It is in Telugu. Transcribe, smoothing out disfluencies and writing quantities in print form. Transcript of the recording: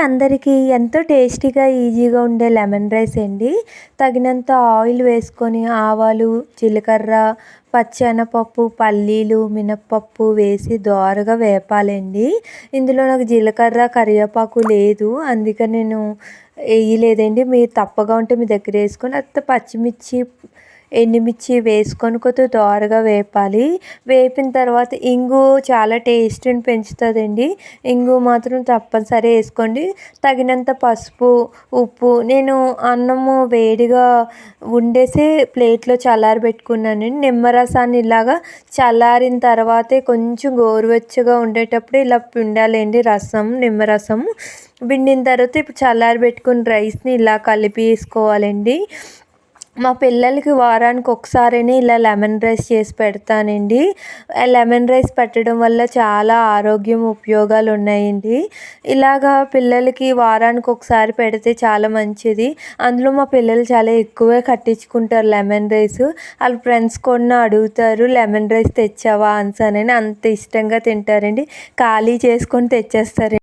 అందరికీ ఎంతో టేస్టీగా, ఈజీగా ఉండే లెమన్ రైస్ అండి. తగినంత ఆయిల్ వేసుకొని ఆవాలు, జీలకర్ర, పచ్చెనపప్పు, పల్లీలు, మినప్పప్పు వేసి దోరగా వేపాలండి. ఇందులో నాకు జీలకర్ర, కరివేపాకు లేదు. అందుకని నేను వేయలేదండి. మీరు తప్పగా ఉంటే మీ దగ్గర వేసుకొని లేకపోతే పచ్చిమిర్చి, ఎండుమిర్చి వేసుకొని కొద్దిగా దోరగా వేపాలి. వేపిన తర్వాత ఇంగు చాలా టేస్ట్ని పెంచుతుందండి. ఇంగు మాత్రం తప్పనిసరి వేసుకోండి. తగినంత పసుపు, ఉప్పు. నేను అన్నము వేడిగా వండేసి ప్లేట్లో చల్లారబెట్టుకున్నానండి. నిమ్మరసాన్ని ఇలాగా చల్లారిన తర్వాతే కొంచెం గోరువెచ్చగా ఉండేటప్పుడు ఇలా పిండాలండి రసం, నిమ్మరసం. పిండిన తర్వాత ఇప్పుడు చల్లారబెట్టుకున్న రైస్ని ఇలా కలిపి వేసుకోవాలండి. మా పిల్లలకి వారానికి ఒకసారైనా ఇలా లెమన్ రైస్ చేసి పెడతానండి. లెమన్ రైస్ పెట్టడం వల్ల చాలా ఆరోగ్యం ఉపయోగాలు ఉన్నాయండి. ఇలాగా పిల్లలకి వారానికి ఒకసారి పెడితే చాలా మంచిది. అందులో మా పిల్లలు చాలా ఎక్కువే కట్టించుకుంటారు లెమన్ రైస్. వాళ్ళ ఫ్రెండ్స్ కూడా అడుగుతారు, లెమన్ రైస్ తెచ్చావా అనేసి అంత ఇష్టంగా తింటారండి. ఖాళీ చేసుకొని తెచ్చేస్తారు.